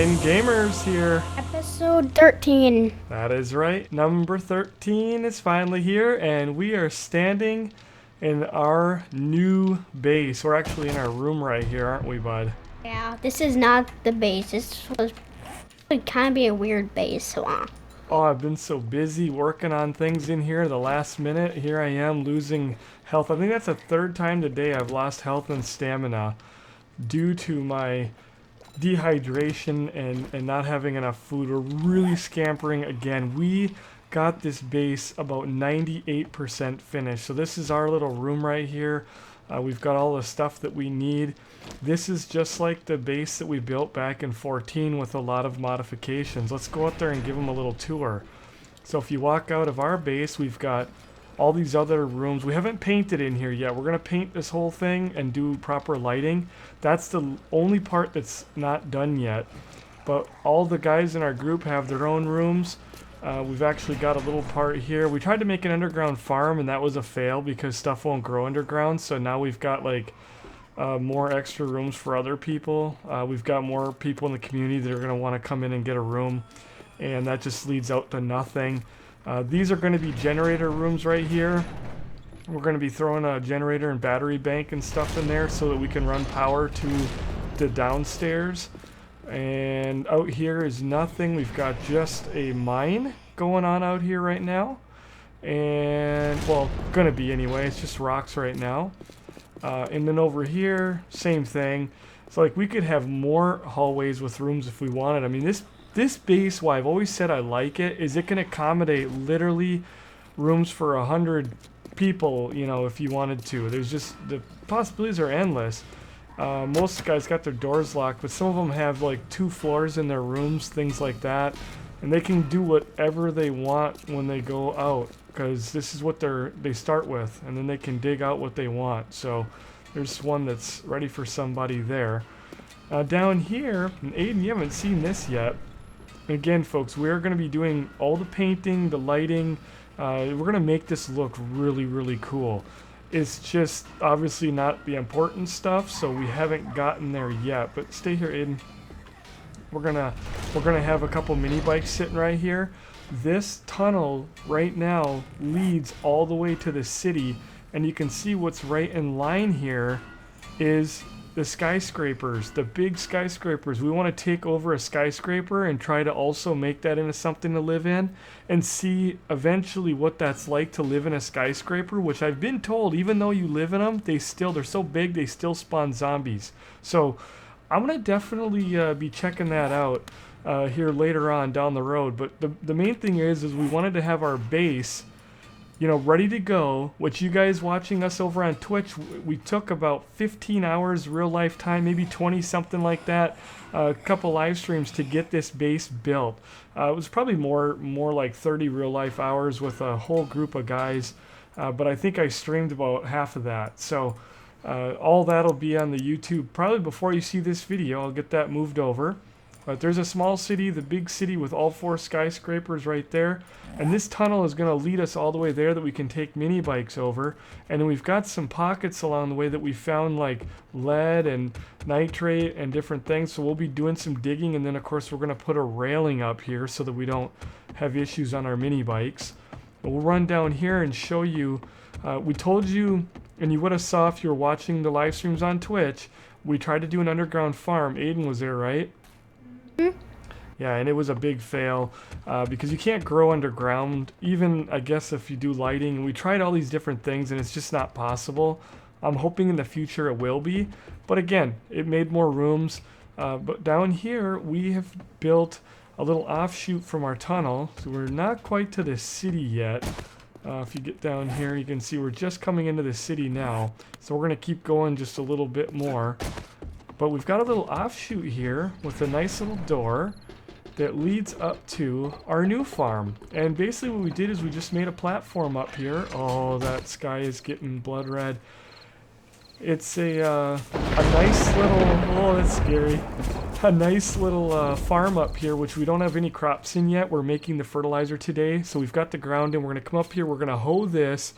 GunninGamerz here. Episode 13. That is right. Number 13 is finally here, and we are standing in our new base. We're actually in our room right here, aren't we, bud? Yeah, this is not the base. This would kind of be a weird base. So, Oh, I've been so busy working on things in here the last minute. Here I am losing health. I think that's the third time today I've lost health and stamina due to my dehydration and not having enough food. We're really scampering again. We got this base about 98% finished. So this is our little room right here. We've got all the stuff that we need. This is just like the base that we built back in 14 with a lot of modifications. Let's go out there and give them a little tour. So if you walk out of our base, we've got all these other rooms. We haven't painted in here yet. We're going to paint this whole thing and do proper lighting. That's the only part that's not done yet. But all the guys in our group have their own rooms. We've actually got a little part here. We tried to make an underground farm and that was a fail because stuff won't grow underground. So now we've got like more extra rooms for other people. We've got more people in the community that are going to want to come in and get a room. And that just leads out to nothing. These are going to be generator rooms right here. We're going to be throwing a generator and battery bank and stuff in there so that we can run power to the downstairs. And out here is nothing. We've got just a mine going on out here right now. And, well, going to be anyway. It's just rocks right now. And then over here, same thing. So, like, we could have more hallways with rooms if we wanted. I mean, this base, why I've always said I like it, is it can accommodate literally rooms for 100 people, you know, if you wanted to. There's just, the possibilities are endless. Most guys got their doors locked, but some of them have like 2 floors in their rooms, things like that. And they can do whatever they want when they go out, because this is what they start with, and then they can dig out what they want. So there's one that's ready for somebody there. Down here, and Aiden, you haven't seen this yet. Again, folks, we're going to be doing all the painting, the lighting. We're going to make this look really, really cool. It's just obviously not the important stuff, so we haven't gotten there yet. But stay here, Aiden. We're gonna have a couple mini bikes sitting right here. This tunnel right now leads all the way to the city, and you can see what's right in line here is the skyscrapers, the big skyscrapers. We want to take over a skyscraper and try to also make that into something to live in and see eventually what that's like to live in a skyscraper, which I've been told, even though you live in them, they're so big, they still spawn zombies. So I'm going to definitely be checking that out here later on down the road. But the main thing is we wanted to have our base, you know, ready to go. Which you guys watching us over on Twitch, we took about 15 hours real life time, maybe 20, something like that, a couple live streams to get this base built. It was probably more like 30 real life hours with a whole group of guys, but I think I streamed about half of that. So all that'll be on the YouTube probably before you see this video. I'll get that moved over. But there's a small city, the big city with all 4 skyscrapers right there. And this tunnel is going to lead us all the way there that we can take mini bikes over. And then we've got some pockets along the way that we found like lead and nitrate and different things. So we'll be doing some digging. And then of course we're going to put a railing up here so that we don't have issues on our mini bikes. But we'll run down here and show you. We told you, and you would have saw if you were watching the live streams on Twitch, we tried to do an underground farm. Aiden was there, right? Yeah, and it was a big fail because you can't grow underground, even I guess if you do lighting. We tried all these different things and it's just not possible. I'm hoping in the future it will be, but again, it made more rooms. But down here we have built a little offshoot from our tunnel, so we're not quite to the city yet. If you get down here, you can see we're just coming into the city now, so we're going to keep going just a little bit more. But we've got a little offshoot here with a nice little door that leads up to our new farm. And basically what we did is we just made a platform up here. Oh, that sky is getting blood red. It's a nice little, oh, that's scary. A nice little farm up here, which we don't have any crops in yet. We're making the fertilizer today. So we've got the ground in. We're going to come up here. We're going to hoe this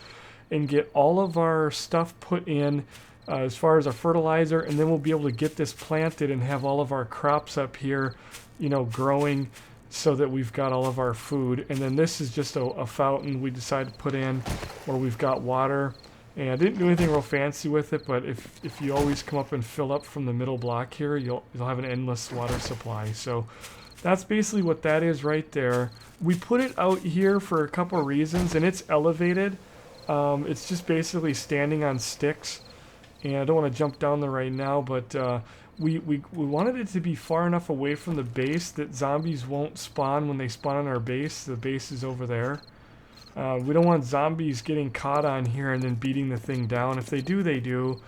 and get all of our stuff put in as far as our fertilizer, and then we'll be able to get this planted and have all of our crops up here you know, growing so that we've got all of our food. And then this is just a fountain we decided to put in where we've got water. And I didn't do anything real fancy with it, but if you always come up and fill up from the middle block here, you'll have an endless water supply. So that's basically what that is right there. We put it out here for a couple of reasons, and it's elevated. It's just basically standing on sticks. And I don't want to jump down there right now, but we wanted it to be far enough away from the base that zombies won't spawn when they spawn on our base. The base is over there. We don't want zombies getting caught on here and then beating the thing down. If they do, they do.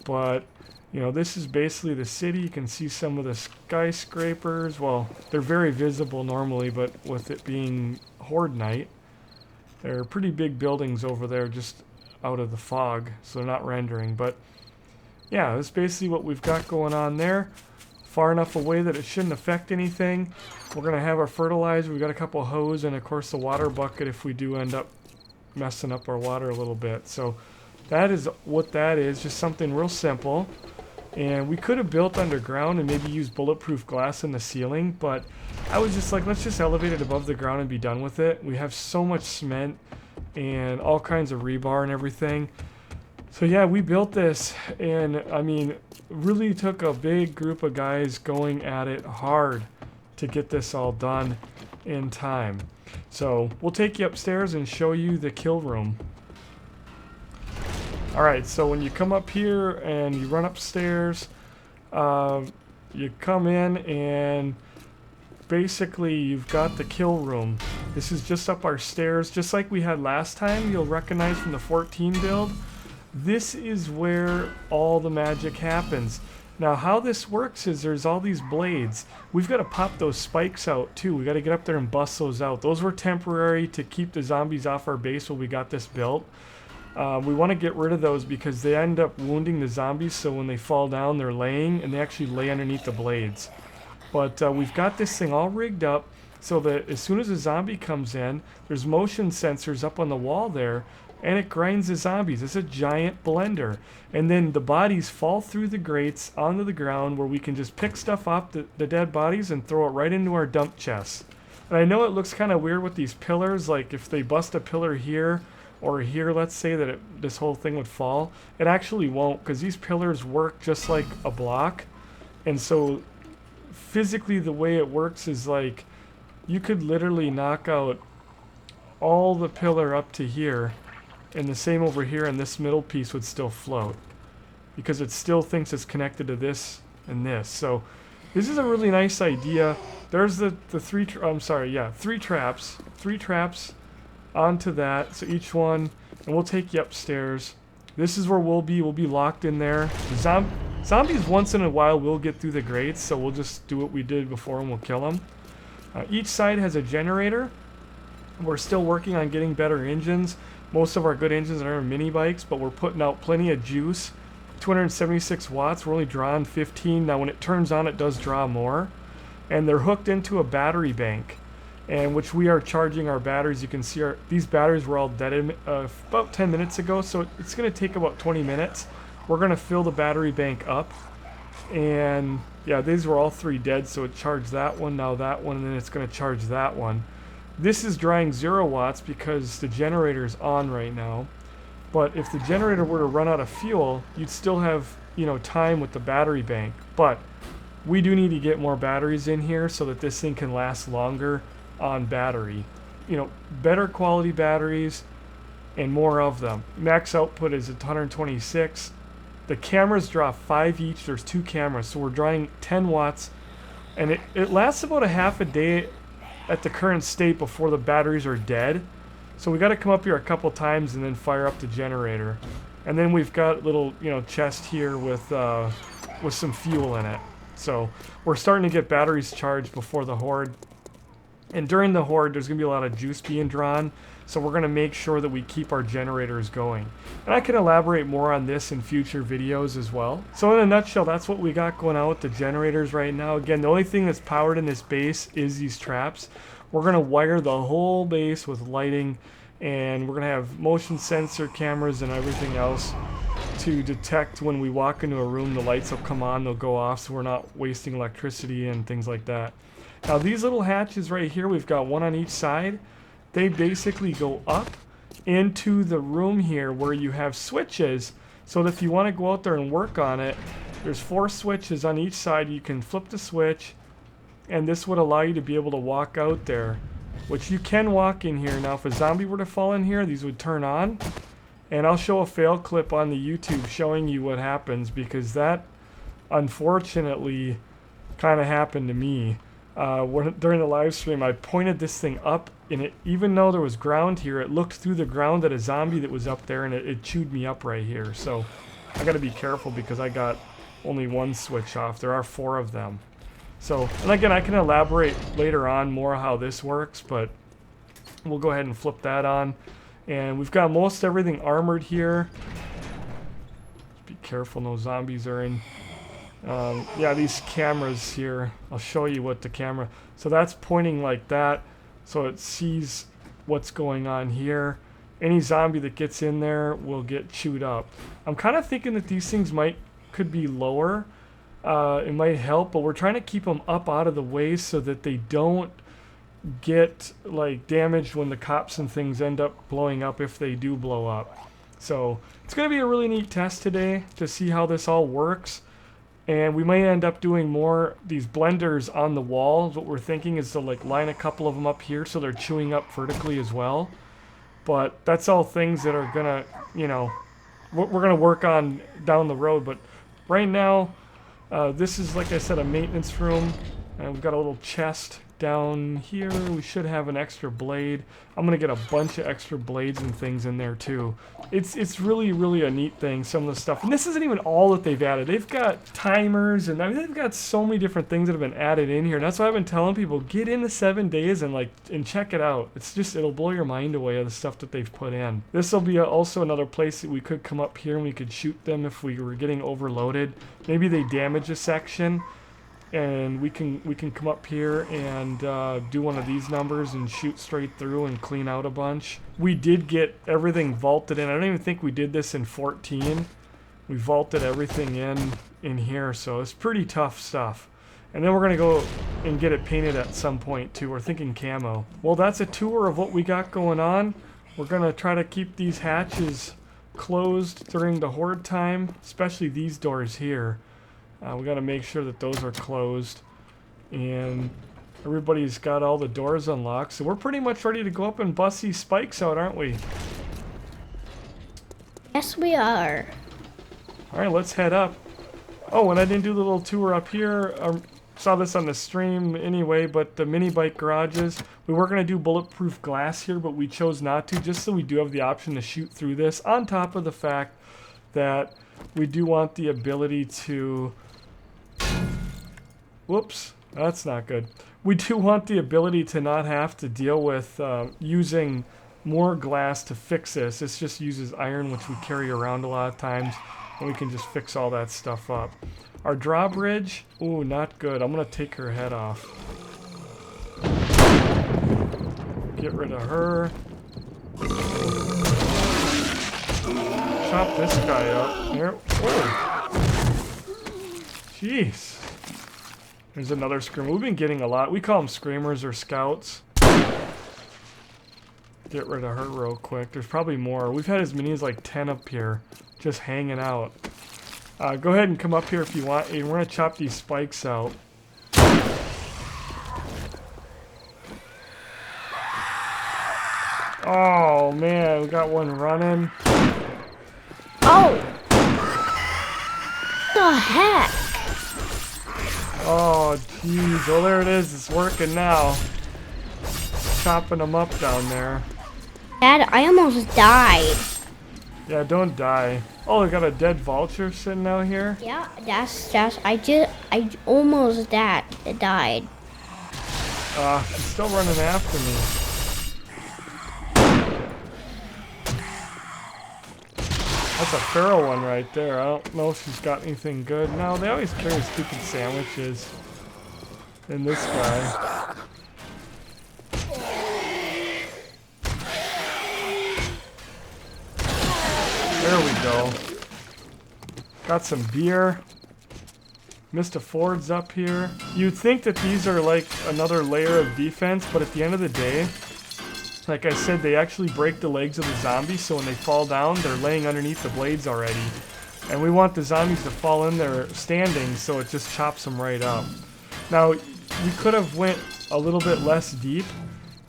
But, you know, this is basically the city. You can see some of the skyscrapers. Well, they're very visible normally, but with it being horde night, there are pretty big buildings over there just out of the fog, so they're not rendering. But, yeah, that's basically what we've got going on there. Far enough away that it shouldn't affect anything. We're going to have our fertilizer. We've got a couple hose and, of course, the water bucket if we do end up messing up our water a little bit. So that is what that is, just something real simple. And we could have built underground and maybe used bulletproof glass in the ceiling, but I was just like, let's just elevate it above the ground and be done with it. We have so much cement and all kinds of rebar and everything. So yeah, we built this, and I mean, really took a big group of guys going at it hard to get this all done in time. So we'll take you upstairs and show you the kill room. Alright, so when you come up here and you run upstairs, you come in and basically you've got the kill room. This is just up our stairs, just like we had last time. You'll recognize from the 14 build. This is where all the magic happens. Now how this works is there's all these blades. We've got to pop those spikes out too. We got to get up there and bust those out. Those were temporary to keep the zombies off our base while we got this built. We want to get rid of those because they end up wounding the zombies, so when they fall down they're laying and they actually lay underneath the blades. But we've got this thing all rigged up so that as soon as a zombie comes in, there's motion sensors up on the wall there, and it grinds the zombies. It's a giant blender. And then the bodies fall through the grates onto the ground where we can just pick stuff off the dead bodies and throw it right into our dump chests. And I know it looks kind of weird with these pillars, like if they bust a pillar here or here, let's say that this whole thing would fall. It actually won't, because these pillars work just like a block. And so physically the way it works is like you could literally knock out all the pillar up to here, and the same over here, and this middle piece would still float because it still thinks it's connected to this and this. So this is a really nice idea. There's the three traps onto that, so each one, and we'll take you upstairs. This is where we'll be locked in there. Zombies once in a while will get through the grates, so we'll just do what we did before and we'll kill them. Each side has a generator. We're still working on getting better engines. Most of our good engines are mini bikes, but we're putting out plenty of juice. 276 watts, we're only drawing 15. Now when it turns on, it does draw more. And they're hooked into a battery bank, and which we are charging our batteries. You can see these batteries were all dead about 10 minutes ago, so it's going to take about 20 minutes. We're going to fill the battery bank up. And yeah, these were all three dead, so it charged that one, now that one, and then it's going to charge that one. This is drawing 0 watts because the generator is on right now. But if the generator were to run out of fuel, you'd still have, you know, time with the battery bank. But we do need to get more batteries in here so that this thing can last longer on battery. You know, better quality batteries and more of them. Max output is 126. The cameras draw 5 each. There's 2 cameras, so we're drawing 10 watts. And it lasts about a half a day at the current state before the batteries are dead. So we got to come up here a couple times and then fire up the generator. And then we've got a little, you know, chest here with some fuel in it. So we're starting to get batteries charged before the horde. And during the horde, there's going to be a lot of juice being drawn. So we're going to make sure that we keep our generators going. And I can elaborate more on this in future videos as well. So in a nutshell, that's what we got going on with the generators right now. Again, the only thing that's powered in this base is these traps. We're going to wire the whole base with lighting, and we're going to have motion sensor cameras and everything else to detect when we walk into a room. The lights will come on, they'll go off, so we're not wasting electricity and things like that. Now these little hatches right here, we've got one on each side. They basically go up into the room here where you have switches. So that if you want to go out there and work on it, there's 4 switches on each side. You can flip the switch, and this would allow you to be able to walk out there, which you can walk in here. Now if a zombie were to fall in here, these would turn on. And I'll show a fail clip on the YouTube showing you what happens, because that unfortunately kind of happened to me. During the live stream, I pointed this thing up, and it, even though there was ground here, it looked through the ground at a zombie that was up there, and it chewed me up right here. So I got to be careful because I got only 1 switch off. There are 4 of them. So, and again, I can elaborate later on more how this works, but we'll go ahead and flip that on. And we've got most everything armored here. Just be careful, no zombies are in. Yeah, these cameras here, I'll show you what the camera, so that's pointing like that, so it sees what's going on here. Any zombie that gets in there will get chewed up. I'm kind of thinking that these things could be lower. It might help, but we're trying to keep them up out of the way so that they don't get like damaged when the cops and things end up blowing up, if they do blow up. So it's going to be a really neat test today to see how this all works. And we may end up doing more these blenders on the wall. What we're thinking is to like line a couple of them up here so they're chewing up vertically as well. But that's all things that are gonna, you know, we're gonna work on down the road. But right now, this is, like I said, a maintenance room. And we've got a little chest down here. We should have an extra blade. I'm gonna get a bunch of extra blades and things in there too. It's really a neat thing, some of the stuff. And this isn't even all that they've added. They've got timers, and I mean, they've got so many different things that have been added in here. And that's why I've been telling people, get in the 7 days and check it out. It's just, it'll blow your mind away of the stuff that they've put in. This will be also another place that we could come up here and we could shoot them if we were getting overloaded. Maybe they damage a section, and we can come up here and do one of these numbers and shoot straight through and clean out a bunch. We did get everything vaulted in. I don't even think we did this in 14. We vaulted everything in here, so it's pretty tough stuff. And then we're gonna go and get it painted at some point too. We're thinking camo. Well, that's a tour of what we got going on. We're gonna try to keep these hatches closed during the horde time, especially these doors here. We got to make sure that those are closed, and everybody's got all the doors unlocked, so we're pretty much ready to go up and bust these spikes out, aren't we? Yes, we are. Alright, let's head up. Oh, and I didn't do the little tour up here. Saw this on the stream anyway, but the mini bike garages, we were going to do bulletproof glass here, but we chose not to, just so we do have the option to shoot through this, on top of the fact that we do want the ability to... Whoops, that's not good. We do want the ability to not have to deal with using more glass to fix this. This just uses iron, which we carry around a lot of times, and we can just fix all that stuff up. Our drawbridge, ooh, not good. I'm gonna take her head off. Get rid of her. Chop this guy up. There. Whoa. Jeez. There's another screamer. We've been getting a lot. We call them screamers or scouts. Get rid of her real quick. There's probably more. We've had as many as like 10 up here, just hanging out. Go ahead and come up here if you want. And we're gonna chop these spikes out. Oh man, we got one running. Oh! The heck? Oh, jeez. Oh, there it is. It's working now. Chopping them up down there. Dad, I almost died. Yeah, don't die. Oh, we got a dead vulture sitting out here. Yeah, I almost died. She's still running after me. That's a feral one right there. I don't know if she's got anything good. No, they always carry stupid sandwiches. And this guy. There we go. Got some beer. Missed a Ford's up here. You'd think that these are like another layer of defense, but at the end of the day, like I said, they actually break the legs of the zombies, so when they fall down, they're laying underneath the blades already. And we want the zombies to fall in there standing, so it just chops them right up. Now, we could have went a little bit less deep.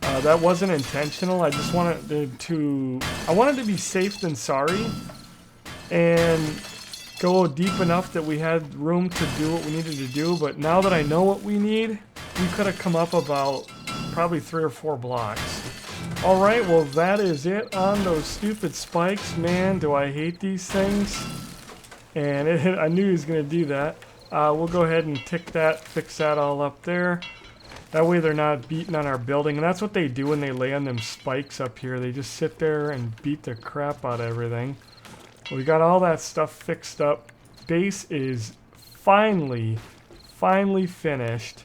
That wasn't intentional. I just wanted to be safe than sorry, and go deep enough that we had room to do what we needed to do. But now that I know what we need, we could have come up about probably 3 or 4 blocks. Alright, well that is it on those stupid spikes. Man, do I hate these things. And I knew he was going to do that. We'll go ahead and tick that, fix that all up there. That way they're not beating on our building. And that's what they do when they lay on them spikes up here. They just sit there and beat the crap out of everything. We got all that stuff fixed up. Base is finally finished.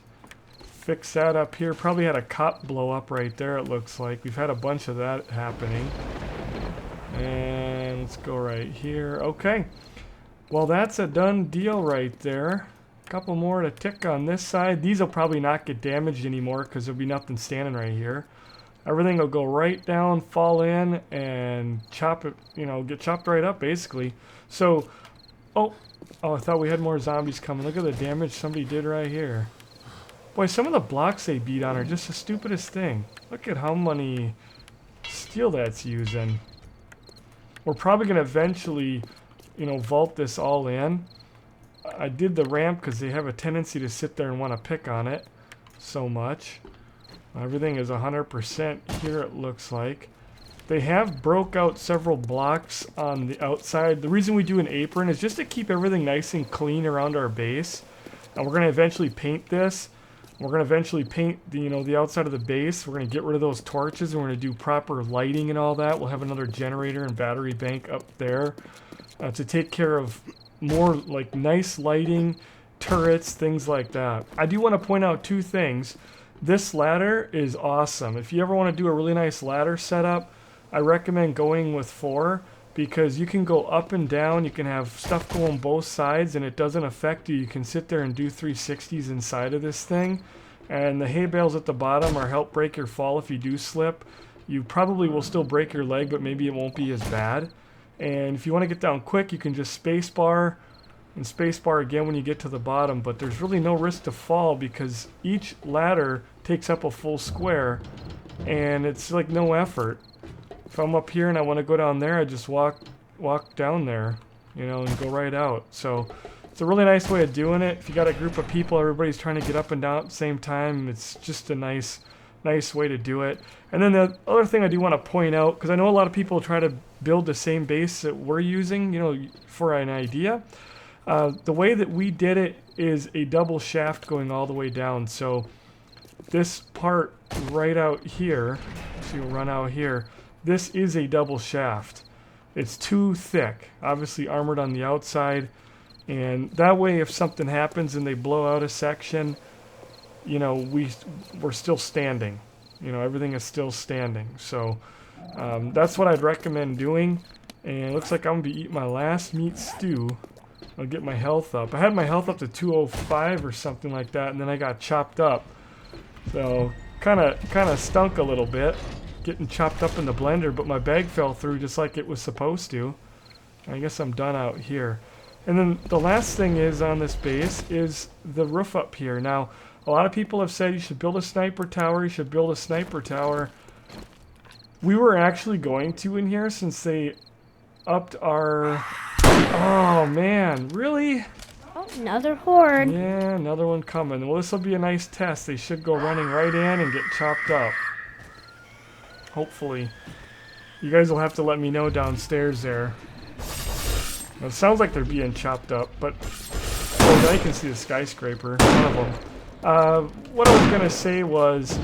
Fix that up here. Probably had a cop blow up right there, it looks like. We've had a bunch of that happening. And let's go right here. Okay. Well, that's a done deal right there. A couple more to tick on this side. These will probably not get damaged anymore because there'll be nothing standing right here. Everything will go right down, fall in, and chop it, get chopped right up, basically. So, oh, I thought we had more zombies coming. Look at the damage somebody did right here. Boy, some of the blocks they beat on are just the stupidest thing. Look at how many steel that's using. We're probably going to eventually, vault this all in. I did the ramp because they have a tendency to sit there and want to pick on it so much. Everything is 100% here, it looks like. They have broke out several blocks on the outside. The reason we do an apron is just to keep everything nice and clean around our base. And we're going to eventually paint this. We're going to eventually paint the outside of the base. We're going to get rid of those torches, and we're going to do proper lighting and all that. We'll have another generator and battery bank up there to take care of more like nice lighting, turrets, things like that. I do want to point out 2 things. This ladder is awesome. If you ever want to do a really nice ladder setup, I recommend going with 4 because you can go up and down. You can have stuff go on both sides and it doesn't affect you. You can sit there and do 360s inside of this thing. And the hay bales at the bottom are help break your fall if you do slip. You probably will still break your leg, but maybe it won't be as bad. And if you want to get down quick, you can just space bar and space bar again when you get to the bottom. But there's really no risk to fall because each ladder takes up a full square and it's like no effort. If I'm up here and I want to go down there, I just walk down there, and go right out. So it's a really nice way of doing it. If you got a group of people, everybody's trying to get up and down at the same time, it's just a nice way to do it. And then the other thing I do want to point out, because I know a lot of people try to build the same base that we're using, for an idea. The way that we did it is a double shaft going all the way down. So this part right out here, so you'll run out here, this is a double shaft. It's too thick, obviously armored on the outside, and that way if something happens and they blow out a section, we're still standing. Everything is still standing. So that's what I'd recommend doing. And it looks like I'm going to be eating my last meat stew. I'll get my health up. I had my health up to 205 or something like that, and then I got chopped up. So kind of stunk a little bit, getting chopped up in the blender, but my bag fell through just like it was supposed to. I guess I'm done out here. And then the last thing is on this base is the roof up here. Now, a lot of people have said you should build a sniper tower, you should build a sniper tower. We were actually going to in here since they upped our... Oh man, really? Oh, another horde. Yeah, another one coming. Well, this will be a nice test. They should go running right in and get chopped up. Hopefully. You guys will have to let me know downstairs there. It sounds like they're being chopped up, but... Oh, now you can see the skyscraper. One of them. What I was going to say was...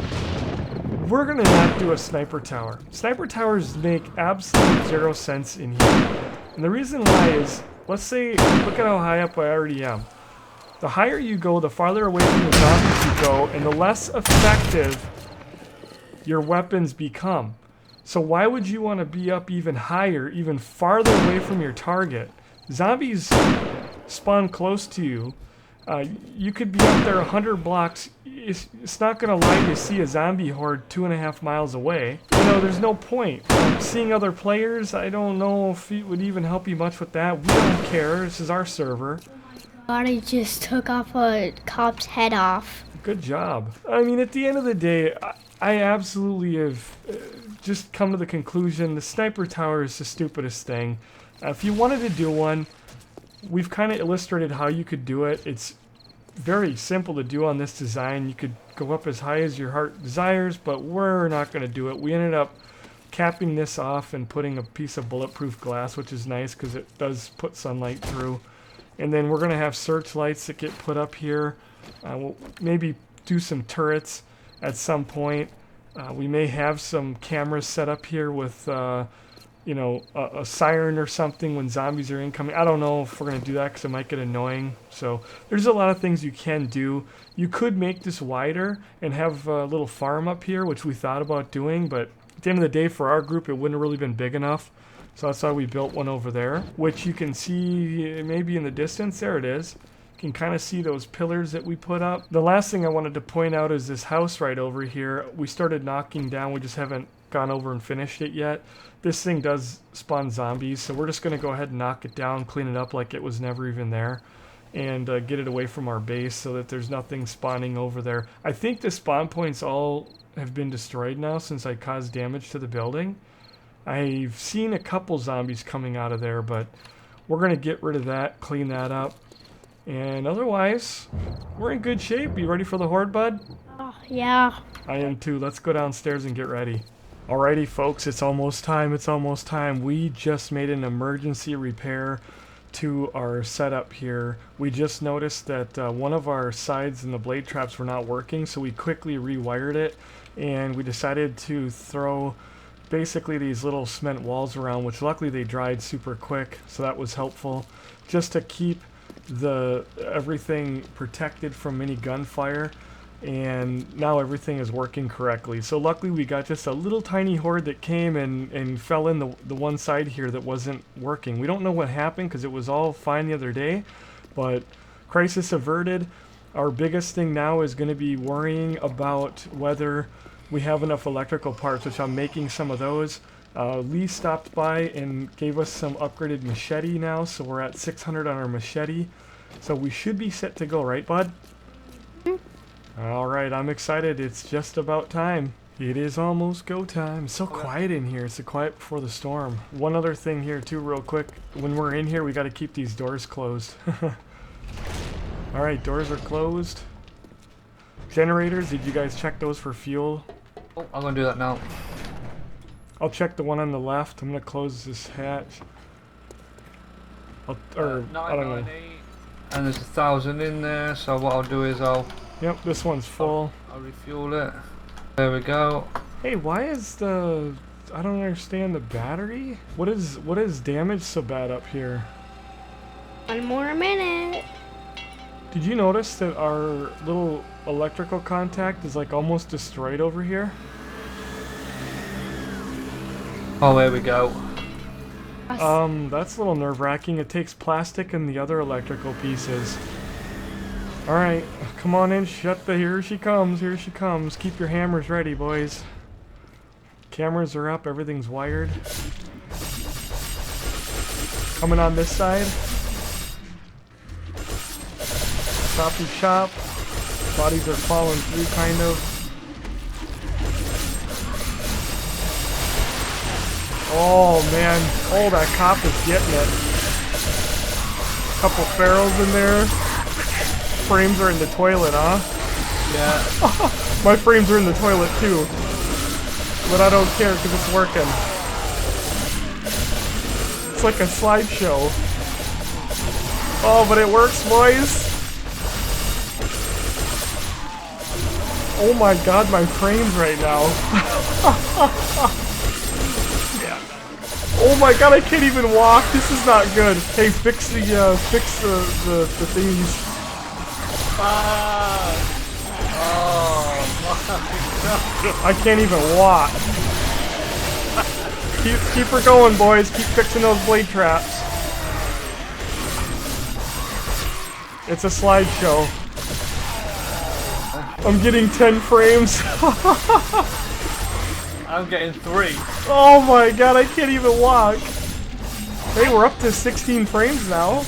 We're going to not do a sniper tower. Sniper towers make absolute 0 sense in here. And the reason why is, let's say, look at how high up I already am. The higher you go, the farther away from the zombies you go, and the less effective your weapons become. So why would you want to be up even higher, even farther away from your target? Zombies spawn close to you, You could be up there 100 blocks. It's not gonna lie to see a zombie horde 2.5 miles away. You know, there's no point. Seeing other players, I don't know if it would even help you much with that. We don't care. This is our server. God, I just took off a cop's head off. Good job. I mean, at the end of the day, I absolutely have just come to the conclusion the sniper tower is the stupidest thing. If you wanted to do one, we've kind of illustrated how you could do it. It's very simple to do on this design. You could go up as high as your heart desires, but we're not going to do it. We ended up capping this off and putting a piece of bulletproof glass, which is nice because it does put sunlight through. And then we're going to have searchlights that get put up here. We'll maybe do some turrets at some point. We may have some cameras set up here with, you know, a siren or something when zombies are incoming. I don't know if we're going to do that because it might get annoying. So there's a lot of things you can do. You could make this wider and have a little farm up here, which we thought about doing. But at the end of the day, for our group, it wouldn't have really been big enough. So that's why we built one over there, which you can see maybe in the distance. There it is. You can kind of see those pillars that we put up. The last thing I wanted to point out is this house right over here. We started knocking down. We just haven't gone over and finished it yet. This thing does spawn zombies, so we're just going to go ahead and knock it down, clean it up like it was never even there, and get it away from our base so that there's nothing spawning over there. I think the spawn points all have been destroyed now since I caused damage to the building. I've seen a couple zombies coming out of there, but we're going to get rid of that, clean that up. And otherwise, we're in good shape. You ready for the horde, bud? Oh, yeah. I am too. Let's go downstairs and get ready. Alrighty, folks, it's almost time. It's almost time. We just made an emergency repair to our setup here. We just noticed that one of our sides and the blade traps were not working, so we quickly rewired it, and we decided to throw basically these little cement walls around, which luckily they dried super quick, so that was helpful, just to keep everything protected from any gunfire. And now everything is working correctly. So luckily we got just a little tiny horde that came and fell in the one side here that wasn't working. We don't know what happened because it was all fine the other day, but crisis averted. Our biggest thing now is going to be worrying about whether we have enough electrical parts, which I'm making some of those. Lee stopped by and gave us some upgraded machete now, so we're at 600 on our machete. So we should be set to go, right, bud? Alright, I'm excited. It's just about time. It is almost go time. It's so quiet in here. It's so quiet before the storm. One other thing here too, real quick. When we're in here, we got to keep these doors closed. Alright, doors are closed. Generators, did you guys check those for fuel? Oh, I'm gonna do that now. I'll check the one on the left. I'm gonna close this hatch. I don't know. And there's 1,000 in there, so what I'll do is Yep, this one's full. I'll refuel it. There we go. Hey, why is I don't understand the battery? What is damaged so bad up here? 1 more minute. Did you notice that our little electrical contact is like almost destroyed over here? Oh, there we go. That's a little nerve-wracking. It takes plastic and the other electrical pieces. Alright, come on in, here she comes, here she comes. Keep your hammers ready, boys. Cameras are up, everything's wired. Coming on this side. Choppy chop. Bodies are falling through, kind of. Oh man, oh that cop is getting it. Couple ferals in there. Frames are in the toilet, huh? Yeah. My frames are in the toilet too. But I don't care because it's working. It's like a slideshow. Oh, but it works, boys. Oh my god, my frames right now. Oh my god, I can't even walk. This is not good. Hey, fix the thingies. Oh, I can't even walk. Keep her going, boys. Keep fixing those blade traps. It's a slideshow. I'm getting 10 frames. I'm getting 3. Oh my god, I can't even walk. Hey, we're up to 16 frames now.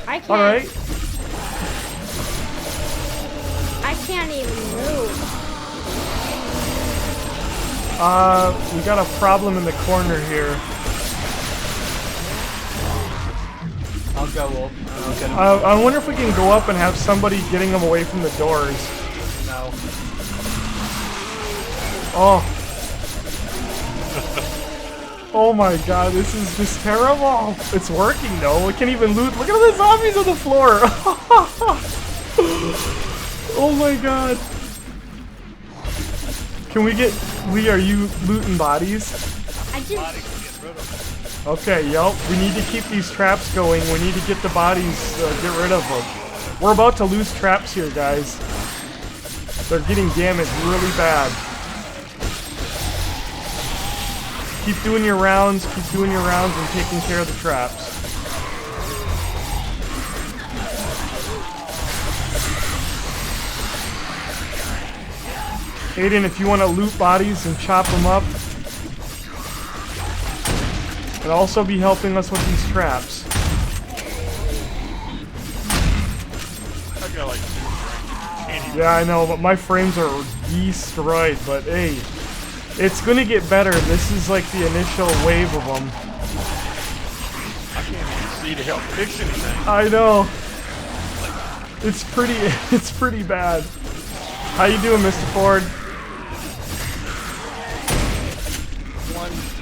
I can't. Alright. I can't even move. We got a problem in the corner here. I'll go up. I'll get him. I wonder if we can go up and have somebody getting them away from the doors. No. Oh. Oh my god, this is just terrible. It's working though. We can't even loot. Look at all the zombies on the floor. Oh my god. Can we get... Lee, are you looting bodies? I just. Okay, yep. We need to keep these traps going. We need to get the bodies, get rid of them. We're about to lose traps here, guys. They're getting damaged really bad. Keep doing your rounds, and taking care of the traps. Aiden, if you want to loot bodies and chop them up, and also be helping us with these traps. I got like 2 frames. Yeah, I know, but my frames are destroyed, but hey, it's gonna get better. This is like the initial wave of them. I can't even see to help fix anything. I know. It's pretty bad. How you doing, Mr. Ford?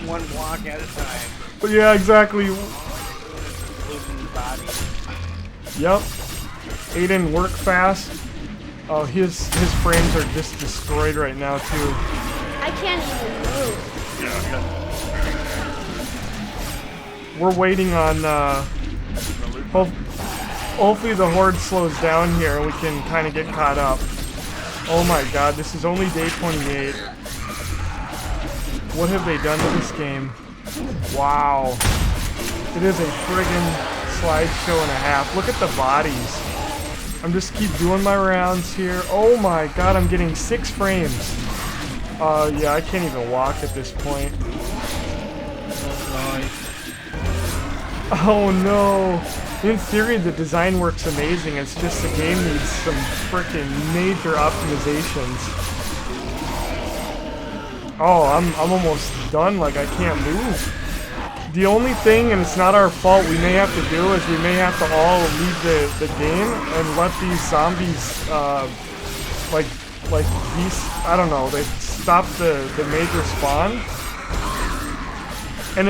One block at a time. But yeah, exactly. Losing bodies. Yep. Aiden, work fast. Oh, his frames are just destroyed right now too. I can't even move. Yeah, I got We're waiting on. Hopefully the horde slows down here and we can kind of get caught up. Oh my god, this is only day 28. What have they done to this game? Wow. It is a friggin' slideshow and a half. Look at the bodies. I'm just keep doing my rounds here. Oh my god, I'm getting 6 frames. Yeah, I can't even walk at this point. Oh no. In theory, the design works amazing. It's just the game needs some frickin' major optimizations. Oh, I'm almost done. Like, I can't move. The only thing, and it's not our fault, we may have to do is we may have to all leave the game and let these zombies, like these, I don't know, they stop the major spawn. And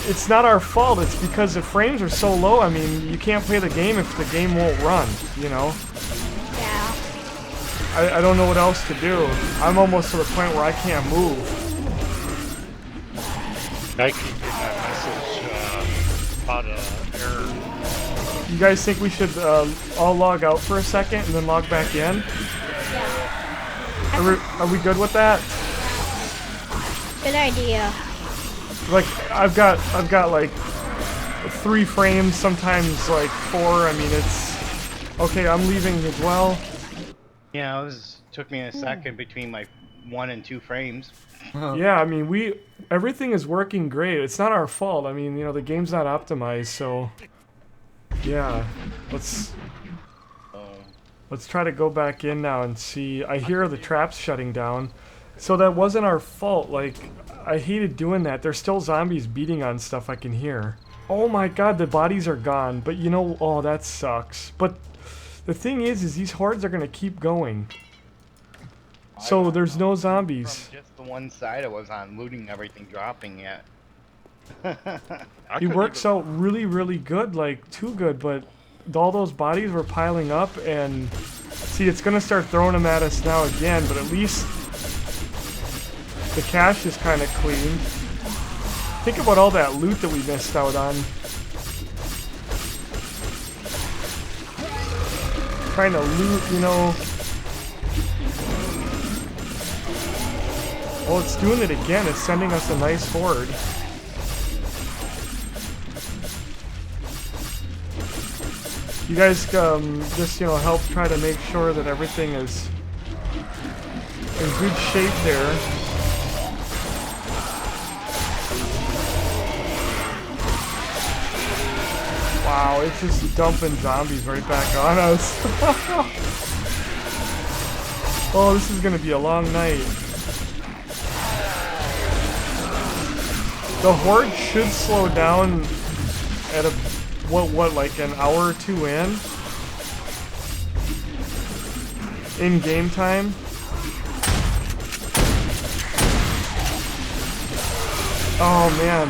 it's not our fault, it's because the frames are so low. I mean, you can't play the game if the game won't run, you know? Yeah. I don't know what else to do. I'm almost to the point where I can't move. I keep getting that message about error. You guys think we should all log out for a second and then log back in? Yeah. Are we good with that? Good idea. Like I've got like 3 frames, sometimes like 4. I mean, it's okay. I'm leaving as well. Yeah, took me a second between my 1 and 2 frames. Yeah, I mean, everything is working great. It's not our fault. I mean, you know, the game's not optimized, so yeah. Let's try to go back in now and see. I hear the traps shutting down. So that wasn't our fault. Like, I hated doing that. There's still zombies beating on stuff I can hear. Oh my god, the bodies are gone. But you know, oh, that sucks. But the thing is these hordes are gonna keep going. So there's no zombies. From just the one side I was on, looting everything, dropping it. It works out really, really good, like too good, but all those bodies were piling up, and see, it's gonna start throwing them at us now again, but at least the cache is kind of clean. Think about all that loot that we missed out on. Trying to loot, you know. Oh, it's doing it again. It's sending us a nice horde. You guys just, you know, help try to make sure that everything is in good shape there. Wow, it's just dumping zombies right back on us. Oh, this is gonna be a long night. The horde should slow down at a like an hour or two in game time. Oh man,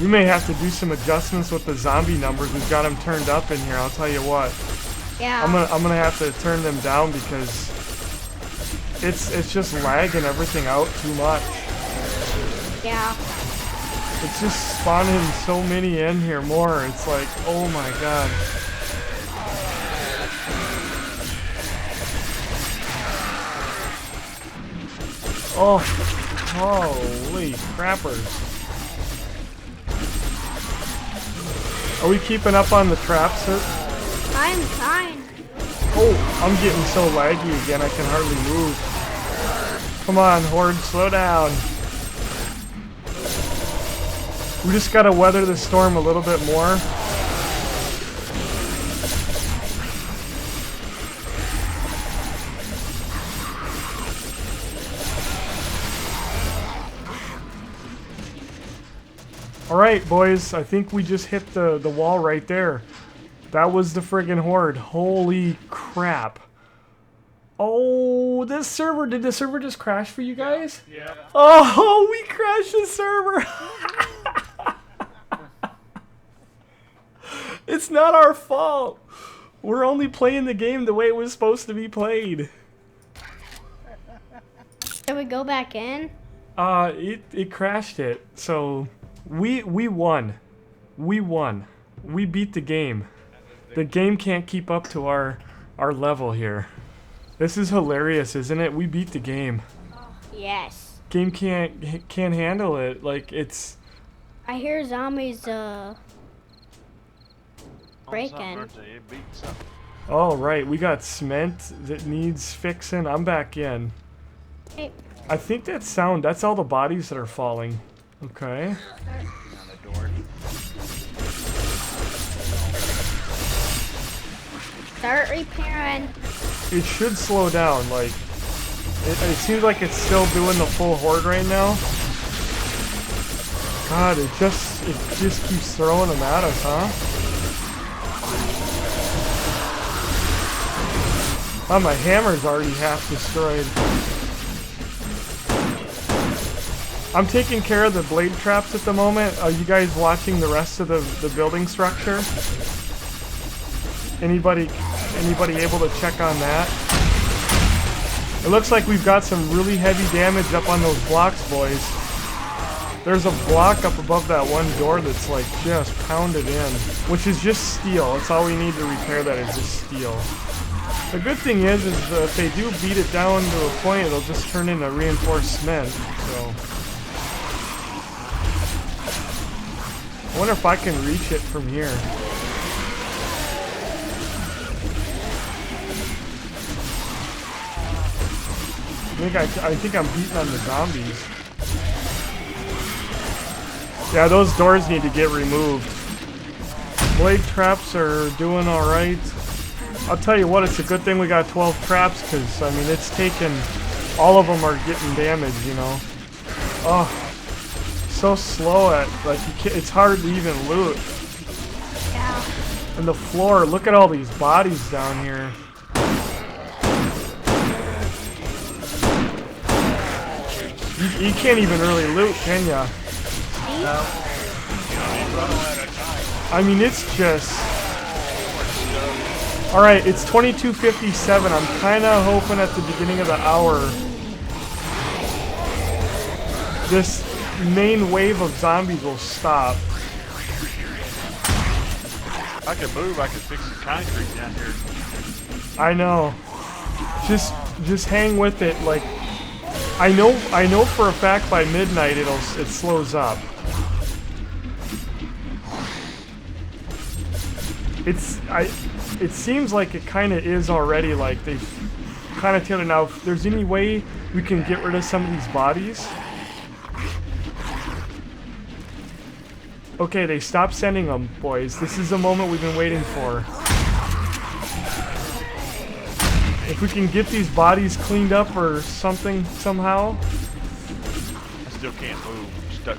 we may have to do some adjustments with the zombie numbers. We've got them turned up in here. I'll tell you what. Yeah. I'm gonna have to turn them down because it's just lagging everything out too much. Yeah. It's just spawning so many in here more. It's like, oh my god. Oh, holy crappers. Are we keeping up on the traps? I'm fine. Oh, I'm getting so laggy again I can hardly move. Come on, horde, slow down. We just gotta weather the storm a little bit more. Alright, boys, I think we just hit the wall right there. That was the friggin' horde. Holy crap. Oh, this server, did the server just crash for you guys? Yeah. Oh, we crashed the server. It's not our fault. We're only playing the game the way it was supposed to be played. Can we go back in? It crashed it. So we won. We won. We beat the game. The game can't keep up to our level here. This is hilarious, isn't it? We beat the game. Yes. Game can't handle it. Like it's. I hear zombies breaking. Oh right, we got cement that needs fixing. I'm back in. Hey. I think that sound. That's all the bodies that are falling. Okay. Start repairing. It should slow down. Like it seems like it's still doing the full horde right now. God, it just keeps throwing them at us, huh? Oh, my hammer's already half destroyed. I'm taking care of the blade traps at the moment. Are you guys watching the rest of the building structure? Anybody able to check on that? It looks like we've got some really heavy damage up on those blocks, boys. There's a block up above that one door that's like just pounded in, which is just steel. That's all we need to repair that is just steel. The good thing is if they do beat it down to a point, it'll just turn into reinforced cement. So I wonder if I can reach it from here. I think I'm beating on the zombies. Yeah, those doors need to get removed. Blade traps are doing alright. I'll tell you what, it's a good thing we got 12 traps, because, I mean, it's taken... All of them are getting damaged, you know. Oh, so slow at... Like, it's hard to even loot. Yeah. And the floor, look at all these bodies down here. You can't even really loot, can ya? No. I mean, it's just... Alright, it's 22:57. I'm kind of hoping at the beginning of the hour this main wave of zombies will stop. I can move, I can fix the concrete down here. I know. Just hang with it. Like, I know for a fact by midnight it slows up. It seems like it kind of is already, like they've kind of tailed. Now, if there's any way we can get rid of some of these bodies. Okay, they stopped sending them, boys. This is the moment we've been waiting for. If we can get these bodies cleaned up or something somehow. I still can't move. I'm stuck.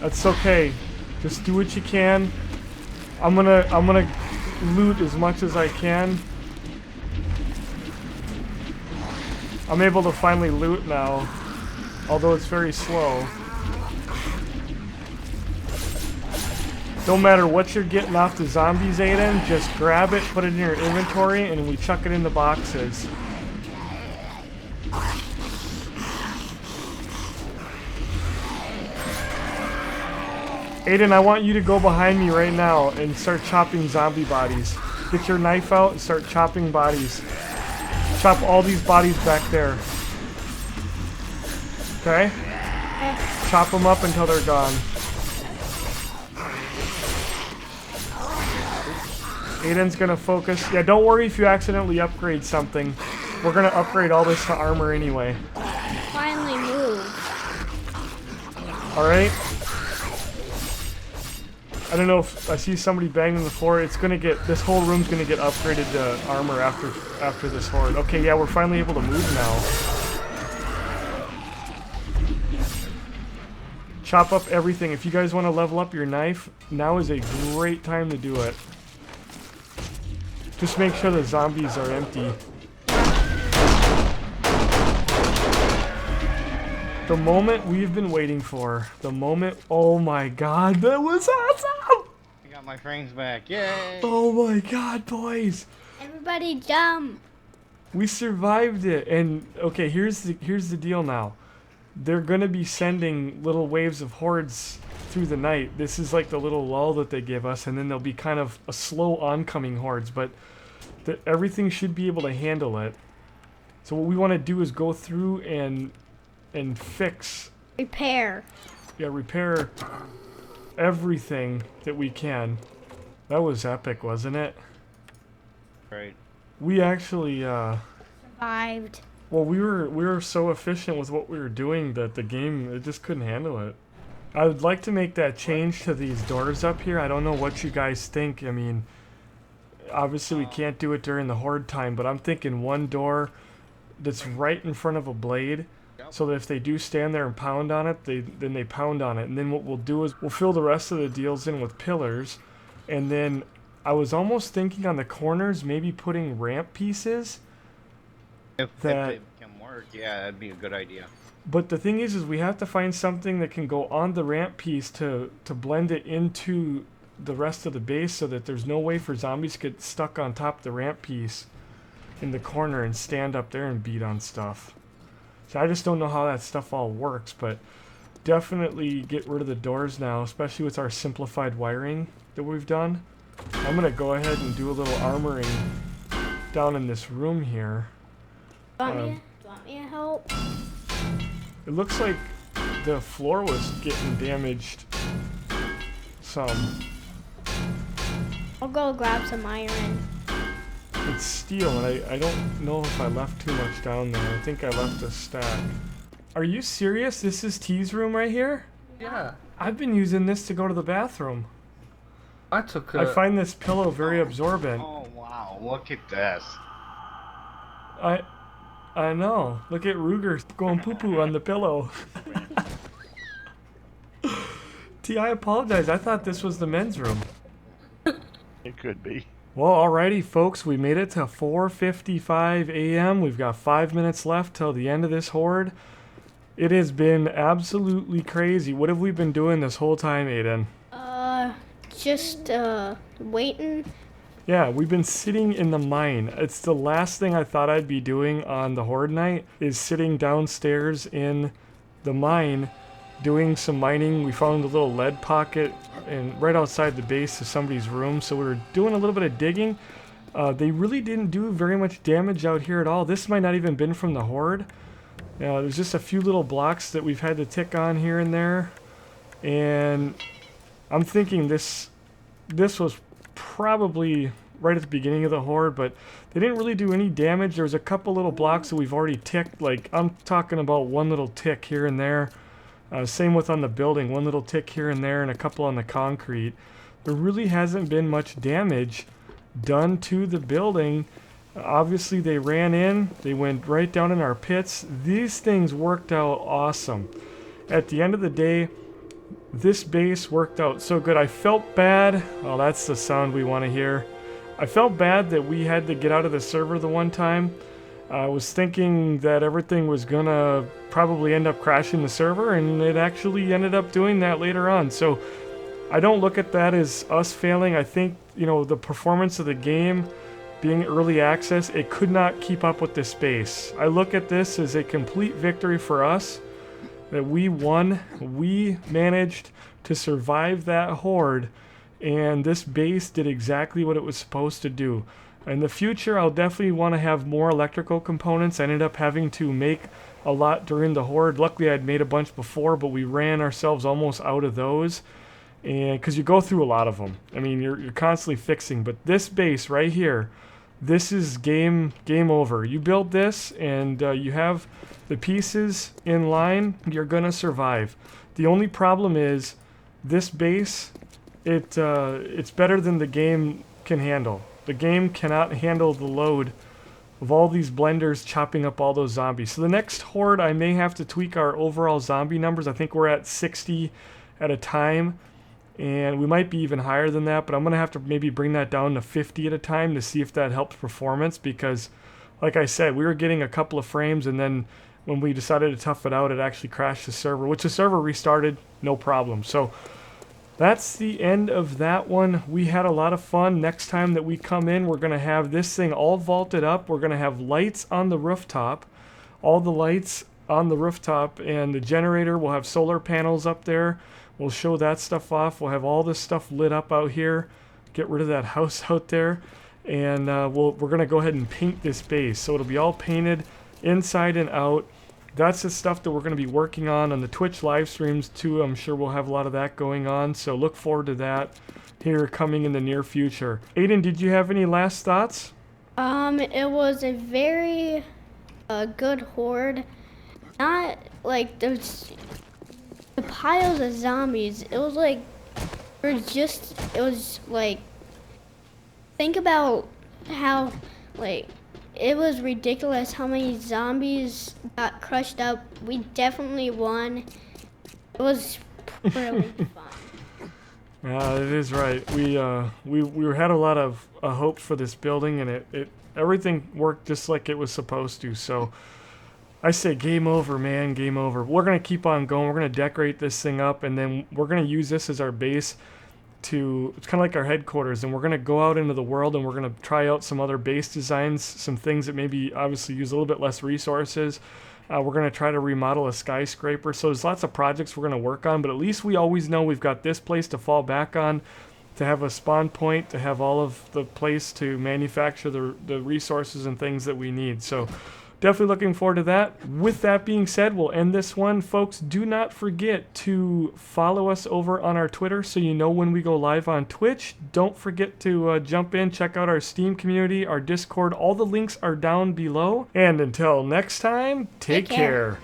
That's okay. Just do what you can. I'm gonna loot as much as I can. I'm able to finally loot now, although it's very slow. Don't matter what you're getting off the zombies, Aiden, just grab it, put it in your inventory, and we chuck it in the boxes. Aiden, I want you to go behind me right now and start chopping zombie bodies. Get your knife out and start chopping bodies. Chop all these bodies back there. Okay? Chop them up until they're gone. Aiden's gonna focus. Yeah, don't worry if you accidentally upgrade something. We're gonna upgrade all this to armor anyway. Finally moved. Alright? I don't know if I see somebody banging the floor. It's gonna get, this whole room's gonna get upgraded to armor after this horde. Okay, yeah, we're finally able to move now. Chop up everything. If you guys want to level up your knife, now is a great time to do it. Just make sure the zombies are empty. The moment we've been waiting for. The moment, oh my god, that was awesome! I got my frames back. Yay! Oh my god, boys! Everybody jump. We survived it, and okay, here's the deal now. They're gonna be sending little waves of hordes through the night. This is like the little lull that they give us, and then there'll be kind of a slow oncoming hordes, but everything should be able to handle it. So what we want to do is go through and fix. Repair. Yeah, repair everything that we can. That was epic, wasn't it? Right. We actually Survived. well, we were so efficient with what we were doing that the game, it just couldn't handle it. I would like to make that change to these doors up here. I don't know what you guys think. I mean, obviously we can't do it during the horde time, but I'm thinking one door that's right in front of a blade, so that if they do stand there and pound on it, then they pound on it. And then what we'll do is we'll fill the rest of the deals in with pillars, and then I was almost thinking on the corners maybe putting ramp pieces. If That- they can work, yeah, that'd be a good idea. But the thing is we have to find something that can go on the ramp piece to blend it into the rest of the base, so that there's no way for zombies to get stuck on top of the ramp piece in the corner and stand up there and beat on stuff. So I just don't know how that stuff all works, but definitely get rid of the doors now, especially with our simplified wiring that we've done. I'm gonna go ahead and do a little armoring down in this room here. Do you want me to help? It looks like the floor was getting damaged some. I'll go grab some iron. It's steel, and I don't know if I left too much down there. I think I left a stack. Are you serious? This is T's room right here? Yeah. I've been using this to go to the bathroom. I took I find this pillow very absorbent. Oh wow, look at this. I know. Look at Ruger going poo-poo on the pillow. T, I apologize. I thought this was the men's room. It could be. Well, alrighty, folks. We made it to 4:55 a.m. We've got 5 minutes left till the end of this horde. It has been absolutely crazy. What have we been doing this whole time, Aiden? Just waiting. Yeah, we've been sitting in the mine. It's the last thing I thought I'd be doing on the horde night, is sitting downstairs in the mine doing some mining. We found a little lead pocket and right outside the base of somebody's room, so we were doing a little bit of digging. They really didn't do very much damage out here at all. This might not even been from the horde. There's just a few little blocks that we've had to tick on here and there, and I'm thinking this was probably right at the beginning of the horde, but they didn't really do any damage. There was a couple little blocks that we've already ticked. Like, I'm talking about one little tick here and there. Same with on the building, one little tick here and there and a couple on the concrete. There really hasn't been much damage done to the building. Obviously they ran in, they went right down in our pits. These things worked out awesome. At the end of the day, this base worked out so good. I felt bad. Oh, that's the sound we want to hear. I felt bad that we had to get out of the server the one time. I was thinking that everything was gonna probably end up crashing the server, and it actually ended up doing that later on. So I don't look at that as us failing. I think, you know, the performance of the game being early access, it could not keep up with this base. I look at this as a complete victory for us, that we won. We managed to survive that horde, and this base did exactly what it was supposed to do. In the future, I'll definitely want to have more electrical components. I ended up having to make a lot during the horde. Luckily, I'd made a bunch before, but we ran ourselves almost out of those. And because you go through a lot of them. I mean, you're constantly fixing. But this base right here, this is game over. You build this, and you have the pieces in line, you're going to survive. The only problem is this base, it's better than the game can handle. The game cannot handle the load of all these blenders chopping up all those zombies. So the next horde, I may have to tweak our overall zombie numbers. I think we're at 60 at a time, and we might be even higher than that, but I'm going to have to maybe bring that down to 50 at a time to see if that helps performance, because like I said, we were getting a couple of frames, and then when we decided to tough it out, it actually crashed the server, which the server restarted, no problem. So that's the end of that one. We had a lot of fun. Next time that we come in, we're going to have this thing all vaulted up. We're going to have lights on the rooftop, all the lights on the rooftop, and the generator will have solar panels up there. We'll show that stuff off. We'll have all this stuff lit up out here. Get rid of that house out there. And we're going to go ahead and paint this base. So it'll be all painted inside and out. That's the stuff that we're going to be working on the Twitch live streams too. I'm sure we'll have a lot of that going on. So look forward to that here coming in the near future. Aiden, did you have any last thoughts? It was a very good horde. Not like those the piles of zombies. It was like it was like, think about how like it was ridiculous how many zombies got crushed up. We definitely won. It was really fun. It is right. We had a lot of hope for this building, and it everything worked just like it was supposed to. So I say game over, man, game over. We're gonna keep on going. We're gonna decorate this thing up, and then we're gonna use this as our base. It's kind of like our headquarters, and we're going to go out into the world, and we're going to try out some other base designs, some things that maybe obviously use a little bit less resources. We're going to try to remodel a skyscraper. So there's lots of projects we're going to work on, but at least we always know we've got this place to fall back on, to have a spawn point, to have all of the place to manufacture the resources and things that we need. So definitely looking forward to that. With that being said, we'll end this one. Folks, do not forget to follow us over on our Twitter so you know when we go live on Twitch. Don't forget to jump in, check out our Steam community, our Discord. All the links are down below. And until next time, take care.